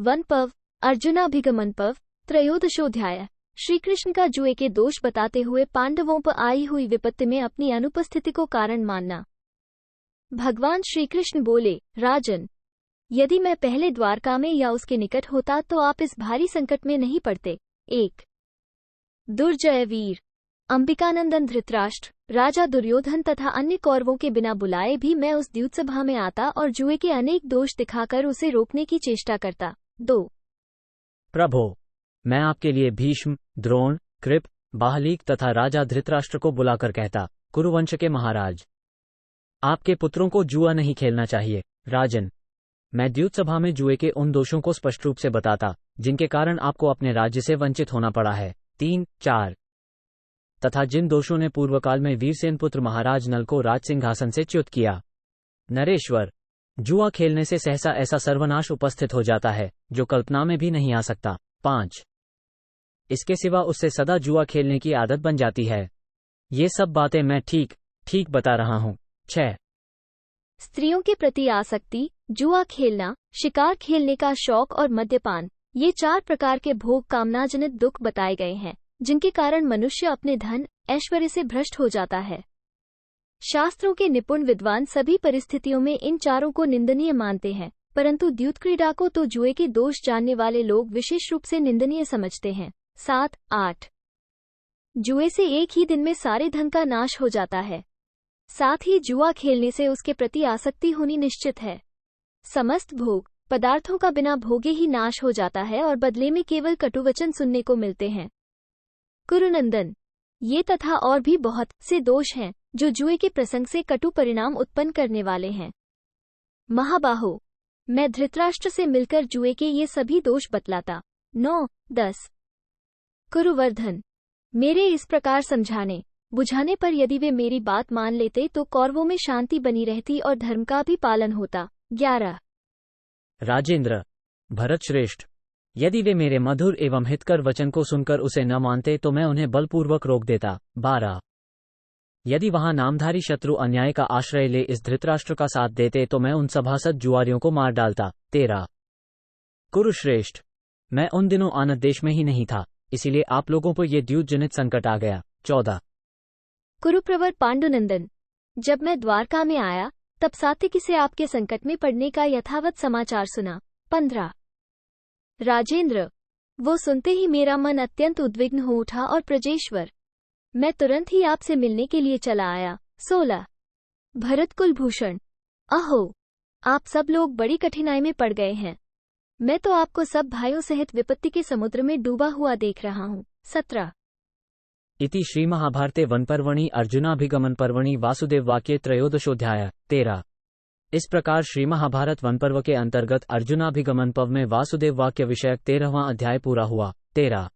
One पर्व, अर्जुनाभिगमन पर्व, त्रयोदशोध्याय। श्रीकृष्ण का जुए के दोष बताते हुए पांडवों पर आई हुई विपत्ति में अपनी अनुपस्थिति को कारण मानना। भगवान श्रीकृष्ण बोले, राजन, यदि मैं पहले द्वारका में या उसके निकट होता तो आप इस भारी संकट में नहीं पड़ते। एक दुर्जय वीर अंबिकानंदन धृतराष्ट्र, राजा दुर्योधन तथा अन्य कौरवों के बिना बुलाए भी मैं उस द्यूतसभा में आता और जुए के अनेक दोष दिखाकर उसे रोकने की चेष्टा करता। 2 प्रभो, मैं आपके लिए भीष्म, द्रोण, कृप, बाहलीक तथा राजा धृतराष्ट्र को बुलाकर कहता, कुरुवंश के महाराज, आपके पुत्रों को जुआ नहीं खेलना चाहिए। राजन, मैं द्यूतसभा में जुए के उन दोषों को स्पष्ट रूप से बताता जिनके कारण आपको अपने राज्य से वंचित होना पड़ा है। 3-4 तथा जिन दोषों ने पूर्वकाल में वीरसेन पुत्र महाराज नल को राज सिंहासन से च्युत किया। नरेश्वर, जुआ खेलने से सहसा ऐसा सर्वनाश उपस्थित हो जाता है जो कल्पना में भी नहीं आ सकता। 5 इसके सिवा उससे सदा जुआ खेलने की आदत बन जाती है। ये सब बातें मैं ठीक बता रहा हूँ। 6 स्त्रियों के प्रति आसक्ति, जुआ खेलना, शिकार खेलने का शौक और मद्यपान, ये 4 प्रकार के भोग कामनाजनित दुख बताए गए हैं जिनके कारण मनुष्य अपने धन ऐश्वर्य से भ्रष्ट हो जाता है। शास्त्रों के निपुण विद्वान सभी परिस्थितियों में इन चारों को निंदनीय मानते हैं, परंतु द्यूत क्रीड़ा को तो जुए के दोष जानने वाले लोग विशेष रूप से निंदनीय समझते हैं। 7-8 जुए से एक ही दिन में सारे धन का नाश हो जाता है। साथ ही जुआ खेलने से उसके प्रति आसक्ति होनी निश्चित है। समस्त भोग पदार्थों का बिना भोगे ही नाश हो जाता है और बदले में केवल कटुवचन सुनने को मिलते हैं। कुरुनंदन, ये तथा और भी बहुत से दोष हैं जो जुए के प्रसंग से कटु परिणाम उत्पन्न करने वाले हैं। महाबाहो, मैं धृतराष्ट्र से मिलकर जुए के ये सभी दोष बतलाता। 9-10 कुरुवर्धन, मेरे इस प्रकार समझाने बुझाने पर यदि वे मेरी बात मान लेते तो कौरवों में शांति बनी रहती और धर्म का भी पालन होता। 11 राजेंद्र, भरत श्रेष्ठ, यदि वे मेरे मधुर एवं हितकर वचन को सुनकर उसे न मानते तो मैं उन्हें बलपूर्वक रोक देता। 12 यदि वहां नामधारी शत्रु अन्याय का आश्रय ले इस धृतराष्ट्र का साथ देते तो मैं उन सभासद जुआरियों को मार डालता। 13 कुरुश्रेष्ठ, मैं उन दिनों आनत देश में ही नहीं था, इसीलिए आप लोगों पर यह द्यूत जनित संकट आ गया। 14 कुरुप्रवर पांडुनंदन, जब मैं द्वारका में आया तब सात्विकी से आपके संकट में पड़ने का यथावत समाचार सुना। 15 राजेंद्र, वो सुनते ही मेरा मन अत्यंत उद्विग्न हो उठा और प्रजेश्वर, मैं तुरंत ही आपसे मिलने के लिए चला आया। 16 भरत कुलभूषण, अहो, आप सब लोग बड़ी कठिनाई में पड़ गए हैं। मैं तो आपको सब भाइयों सहित विपत्ति के समुद्र में डूबा हुआ देख रहा हूँ। 17 इति श्रीमहाभारते वनपर्वणि अर्जुनाभिगमन पर्वणि वासुदेव वाक्ये त्रयोदशोध्याय। 13 इस प्रकार श्रीमहाभारत वनपर्व के अंतर्गत अर्जुनाभिगमन पर्व में वासुदेव वाक्य विषयक 13वां अध्याय पूरा हुआ। 13